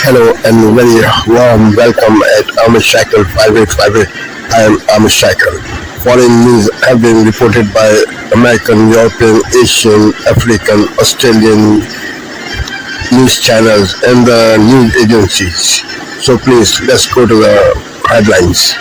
Hello and very warm welcome at Amish Shackle 5858. I am Amish Shackle. Foreign news have been reported by American, European, Asian, African, Australian news channels and the news agencies. So please let's go to the headlines.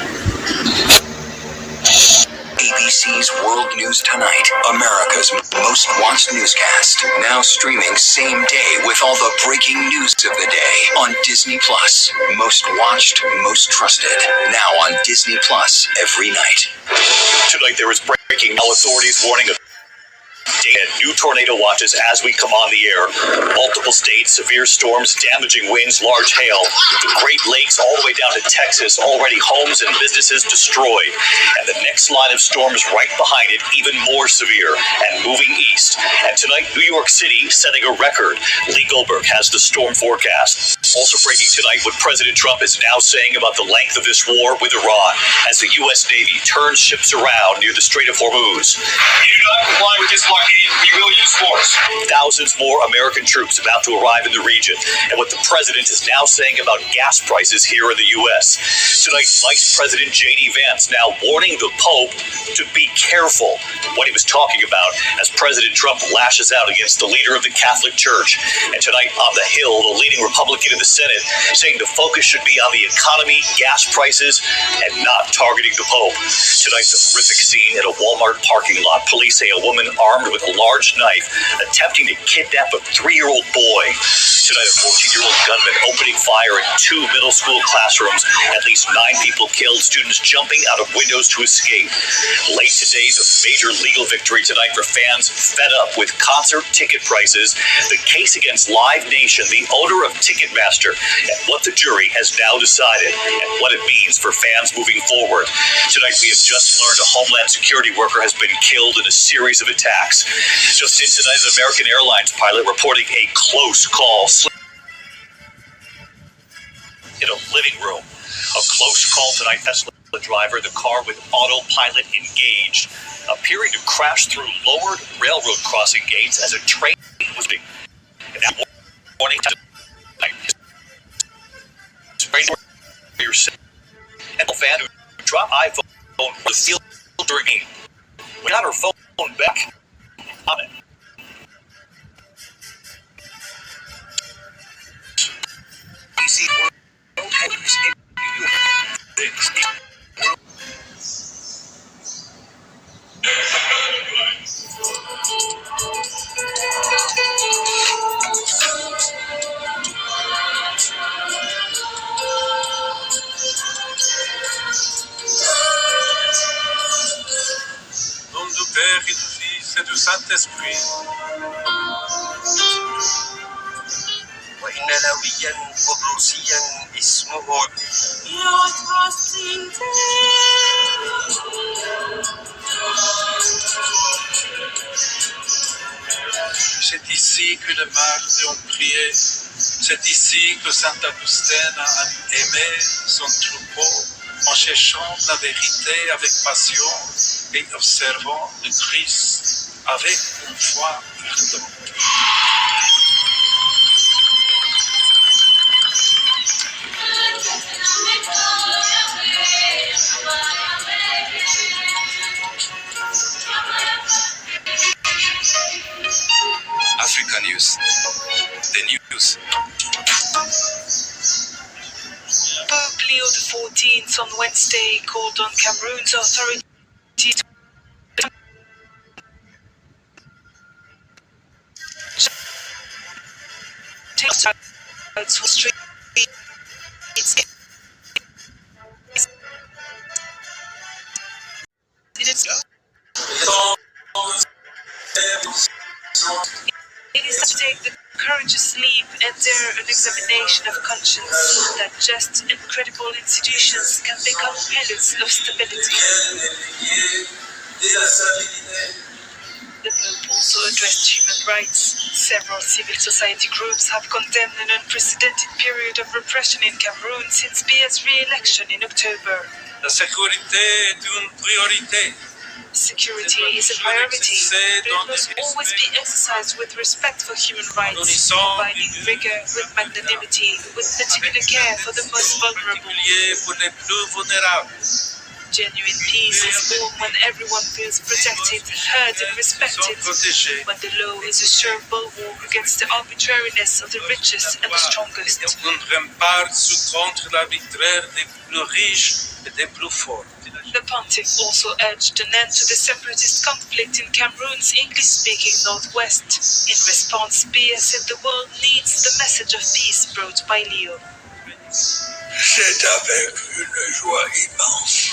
ABC's World News Tonight, America's most watched newscast. Now streaming same day with all the breaking news of the day on Disney Plus. Most watched, most trusted. Now on Disney Plus every night. Tonight there is breaking. Now authorities warning of new tornado watches as we come on the air. Multiple states, severe storms, damaging winds, large hail. The Great Lakes all the way down to Texas, already homes and businesses destroyed. And the next line of storms right behind it, even more severe and moving east. And tonight, New York City setting a record. Lee Goldberg has the storm forecast. Also breaking tonight what President Trump is now saying about the length of this war with Iran as the U.S. Navy turns ships around near the Strait of Hormuz. You do not comply with this blockade, we will use force. Thousands more American troops about to arrive in the region, and what the president is now saying about gas prices here in the U.S. Tonight, Vice President J.D. Vance now warning the Pope to be careful what he was talking about as President Trump lashes out against the leader of the Catholic Church. And tonight on the Hill, the leading Republican in the Senate saying the focus should be on the economy, gas prices, and not targeting the Pope. Tonight's a horrific scene at a Walmart parking lot. Police say a woman armed with a large knife attempting to kidnap a 3-year-old boy. Tonight, a 14-year-old gunman opening fire in 2 middle school classrooms. At least 9 people killed, students jumping out of windows to escape. Late today's a major legal victory tonight for fans fed up with concert ticket prices. The case against Live Nation, the owner of Ticketmaster, and what the jury has now decided and what it means for fans moving forward. Tonight, we have just learned a Homeland Security worker has been killed in a series of attacks. Just in tonight, an American Airlines pilot reporting a close call in a living room. A close call tonight. Tesla driver, the car with autopilot engaged, appearing to crash through lowered railroad crossing gates as a train was being. And that warning tonight. And a fan who dropped iPhone was the field during game. We got her phone back on it. DC World Headquarters in New York. Nom du Père et du Fils et du Saint-Esprit. وإن لويا قدوسيا اسمه C'est ici que les martyrs ont prié. C'est ici que Saint Augustin a aimé son troupeau en cherchant la vérité avec passion et observant le Christ avec une foi ardente. Africa News, the news. Pope Leo XIV on Wednesday called on Cameroon's authorities to take routes for streets. It is to take the courageous leap and dare an examination of conscience that just and credible institutions can become pillars of stability. The Pope also addressed human rights. Several civil society groups have condemned an unprecedented period of repression in Cameroon since Bia's re-election in October. La sécurité est une priorité. Security is a priority, but it must always be exercised with respect for human rights, combining rigor with magnanimity, with particular care for the most vulnerable. Genuine peace is born when everyone feels protected, heard and respected, when the law is a sure bulwark against the arbitrariness of the richest and the strongest. The pontiff also urged an end to the separatist conflict in Cameroon's English-speaking northwest. In response, Biya said the world needs the message of peace brought by Leo. C'est avec une joie immense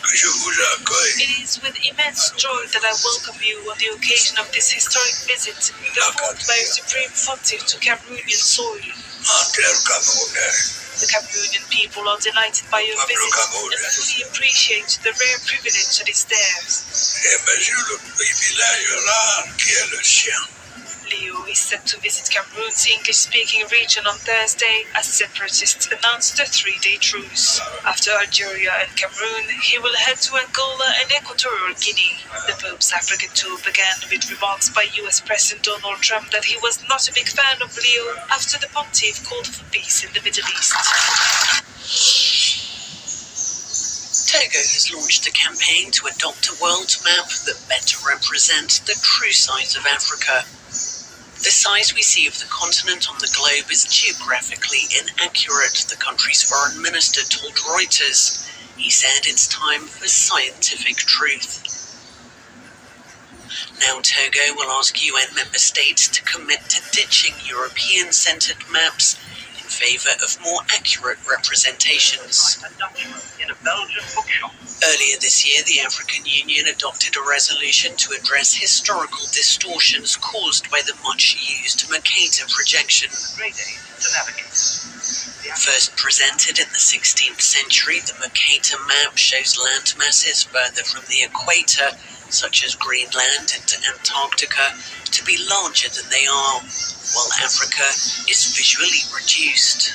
que je vous accueille. It is with immense joy that I welcome you on the occasion of this historic visit, performed by a Supreme Pontiff to Cameroonian soil. En terre camerounaise, The Cameroonian people are delighted by your visit and fully appreciate the rare privilege that is theirs. j'ai mesuré le privilège rare qui est le sien. Leo is set to visit Cameroon's English-speaking region on Thursday as separatists announced a 3-day truce. After Algeria and Cameroon, he will head to Angola and Equatorial Guinea. The Pope's African tour began with remarks by US President Donald Trump that he was not a big fan of Leo after the pontiff called for peace in the Middle East. Togo has launched a campaign to adopt a world map that better represents the true size of Africa. The size we see of the continent on the globe is geographically inaccurate, the country's foreign minister told Reuters. He said it's time for scientific truth. Now Togo will ask UN member states to commit to ditching European-centered maps in favour of more accurate representations. Earlier this year, the African Union adopted a resolution to address historical distortions caused by the much-used Mercator projection. First presented in the 16th century, the Mercator map shows land masses further from the equator, such as Greenland and Antarctica, to be larger than they are, while Africa is visually reduced.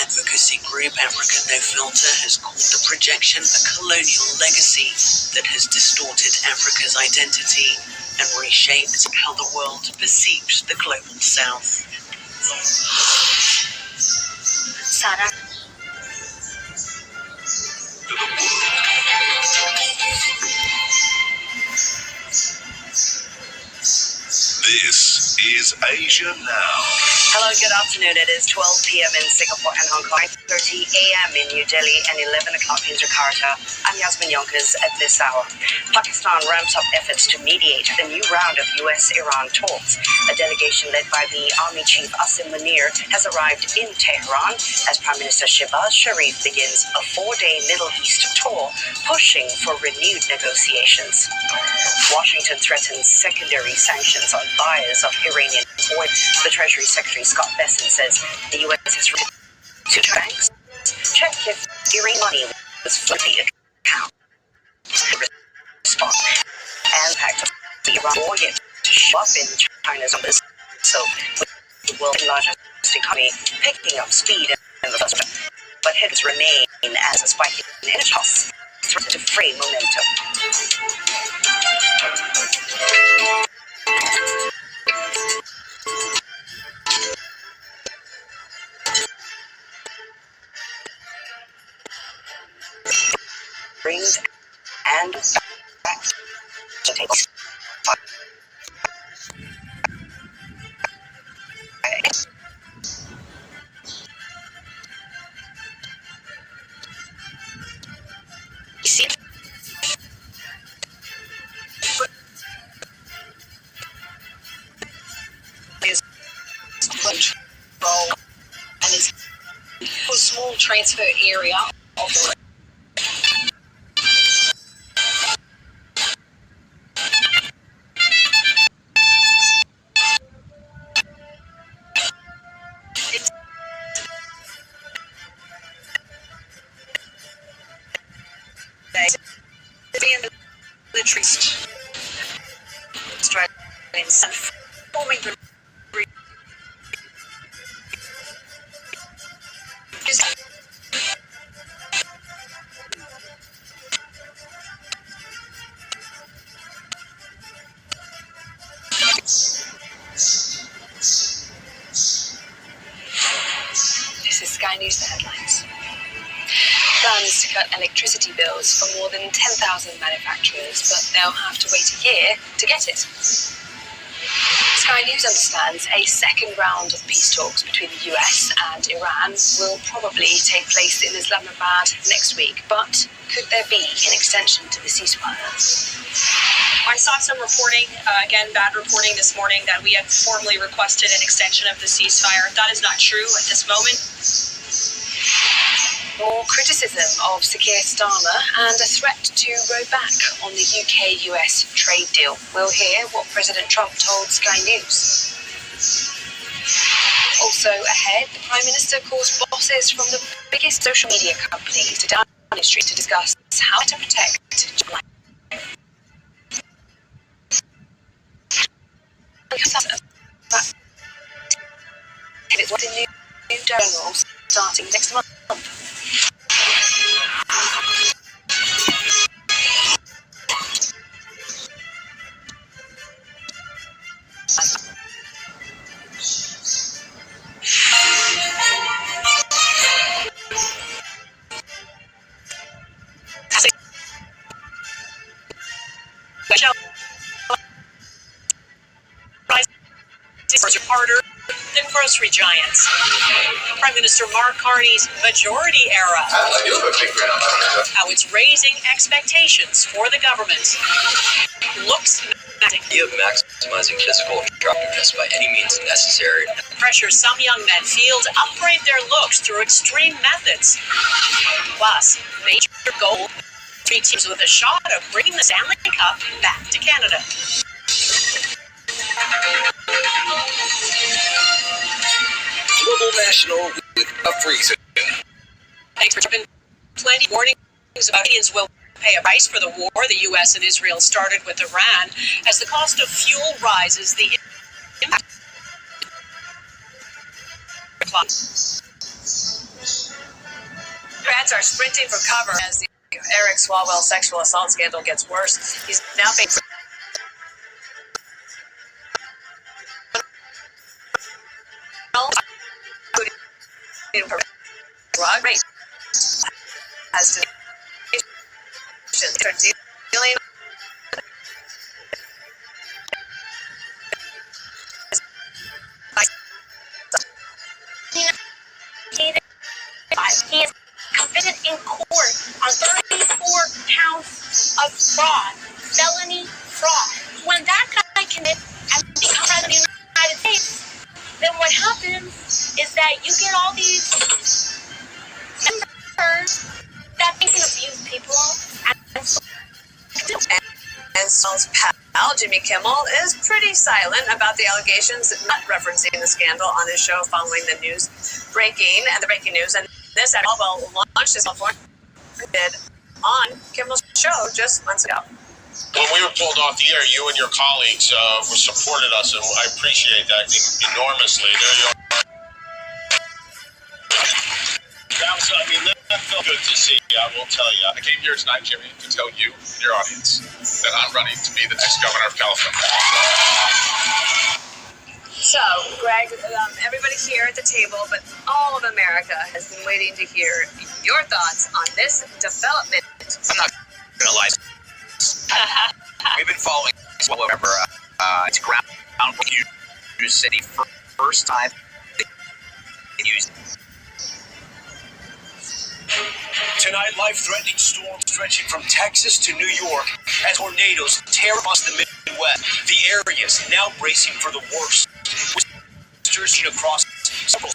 Advocacy group Africa No Filter has called the projection a colonial legacy that has distorted Africa's identity and reshaped how the world perceives the global south. Sarah. This is Asia Now. Hello, good afternoon. It is 12 p.m. in Singapore and Hong Kong, 9:30 a.m. in New Delhi, and 11 o'clock in Jakarta. I'm Yasmin Yonkers at this hour. Pakistan ramps up efforts to mediate a new round of U.S.-Iran talks. A delegation led by the Army Chief Asim Munir has arrived in Tehran as Prime Minister Shehbaz Sharif begins a 4-day Middle East tour, pushing for renewed negotiations. Washington threatens secondary sanctions on buyers of Iranian oil. The Treasury Secretary Scott Bessent says the U.S. has written to banks check if Iranian money was fully accounted. Response and impact of the Iran war yet to show up in China's numbers. So, with the world's largest economy picking up speed in the first place, but heads remain as a spike in energy costs threaten to free momentum. Brings and back to table. See it. Is control and is a small transfer area of the military Australians forming the Sky News, the headlines. Plans to cut electricity bills for more than 10,000 manufacturers, but they'll have to wait a year to get it. Sky News understands a second round of peace talks between the US and Iran will probably take place in Islamabad next week, but could there be an extension to the ceasefire? I saw some reporting, again, bad reporting this morning, that we had formally requested an extension of the ceasefire. That is not true at this moment. More criticism of Sir Keir Starmer and a threat to row back on the UK-US trade deal. We'll hear what President Trump told Sky News. Also ahead, the Prime Minister calls bosses from the biggest social media companies to Downing Street to discuss how to protect job life. It's what the new general starting next month. Harder than grocery giants. Prime Minister Mark Carney's majority era. How it's raising expectations for the government. Looks The idea of maximizing physical attractiveness by any means necessary. pressure some young men feel to upgrade their looks through extreme methods. Plus, major goal, 3 teams with a shot of bringing the Stanley Cup back to Canada. Global National with a freezer. Thanks for jumping. Plenty warnings about Indians will pay a price for the war the U.S. and Israel started with Iran. As the cost of fuel rises, the impact. Democrats are sprinting for cover as the Eric Swalwell sexual assault scandal gets worse. He's now facing drug rape as to dealing he is convicted in court on 34 counts of fraud, felony fraud. When that guy commits and becomes president of the United States, then what happens is that you get all these members that think can abuse people and Saul's pal, Jimmy Kimmel, is pretty silent about the allegations, not referencing the scandal on his show following the breaking news. And this at Swalwell launched his California on Kimmel's show just months ago. When we were pulled off the air, you and your colleagues supported us, and I appreciate that enormously. There you are. That felt good to see. I will tell you. I came here tonight, Jimmy, to tell you and your audience that I'm running to be the next governor of California. So, Greg, everybody here at the table, but all of America has been waiting to hear your thoughts on this development. I'm not going to lie. We've been following Swalwell forever. It's ground you city first time they used. Tonight, life-threatening storms stretching from Texas to New York as tornadoes tear across the Midwest. The areas now bracing for the worst. Surging across several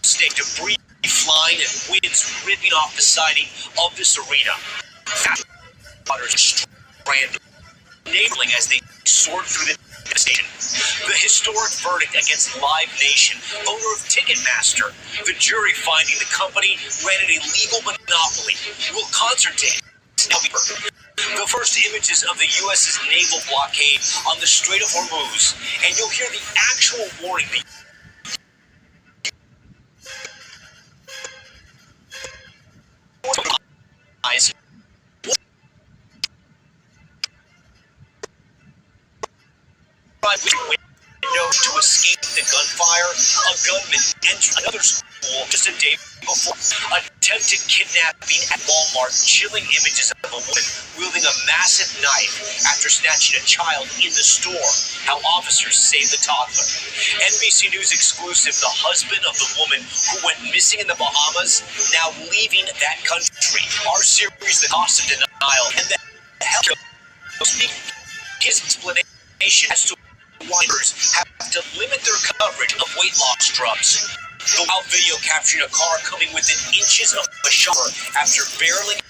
states, debris flying and winds ripping off the siding of this arena. Waters stranded, enabling as they soared through the station. The historic verdict against Live Nation, owner of Ticketmaster. The jury finding the company ran an illegal monopoly. Will concert tickets now be the first images of the U.S.'s naval blockade on the Strait of Hormuz, and you'll hear the actual warning. Window to escape the gunfire. A gunman entered another school just a day before. Attempted kidnapping at Walmart, chilling images of a woman wielding a massive knife after snatching a child in the store. How officers saved the toddler. NBC News exclusive, the husband of the woman who went missing in the Bahamas, now leaving that country. Our series, The Cost of Denial, and the health his explanation as to why have to limit their coverage of weight loss drugs. The wild video capturing a car coming within inches of a shower after barreling.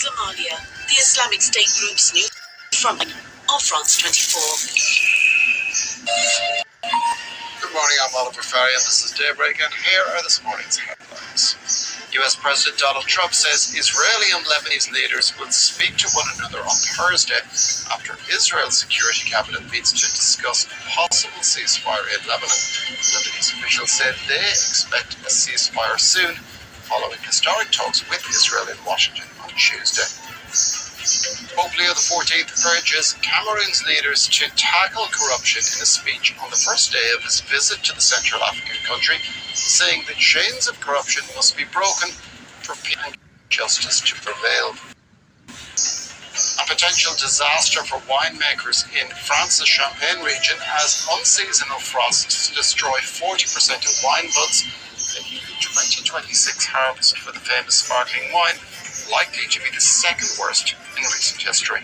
Somalia, the Islamic State group's new front of France 24. Good morning, I'm Oliver Ferry and this is Daybreak, and here are this morning's headlines. US President Donald Trump says Israeli and Lebanese leaders will speak to one another on Thursday after Israel's security cabinet meets to discuss a possible ceasefire in Lebanon. Lebanese officials said they expect a ceasefire soon, following historic talks with Israel in Washington on Tuesday. Pope Leo XIV urges Cameroon's leaders to tackle corruption in a speech on the first day of his visit to the Central African country, saying the chains of corruption must be broken for peace and justice to prevail. A potential disaster for winemakers in France's Champagne region as unseasonal frosts destroy 40% of wine buds, making the 2026 harvest for the famous sparkling wine likely to be the second worst in recent history.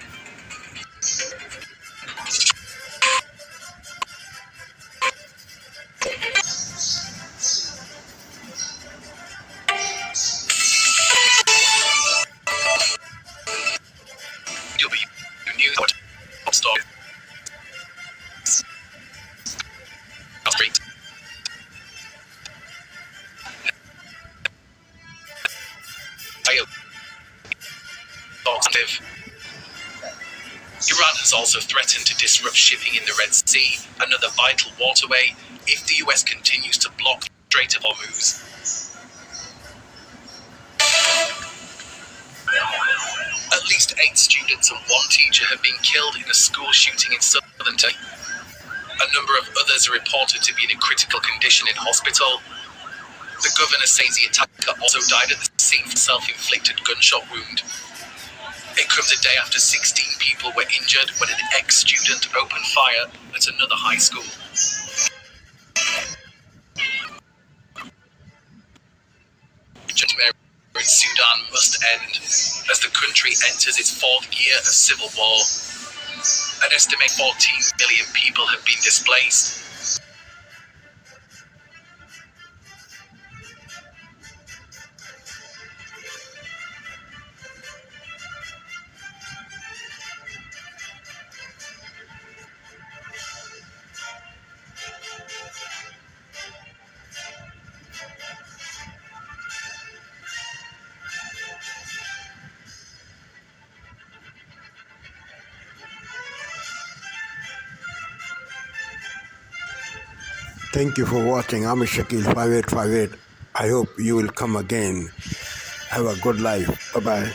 Iran has also threatened to disrupt shipping in the Red Sea, another vital waterway, if the US continues to block the Strait of Hormuz. At least 8 students and 1 teacher have been killed in a school shooting in southern Turkey. A number of others are reported to be in a critical condition in hospital. The governor says the attacker also died at the scene from a self-inflicted gunshot wound. It comes a day after 16 people were injured when an ex-student opened fire at another high school. Judgment in Sudan must end as the country enters its 4th year of civil war. An estimated 14 million people have been displaced. Thank you for watching. I'm Shakil 5858. I hope you will come again. Have a good life. Bye-bye.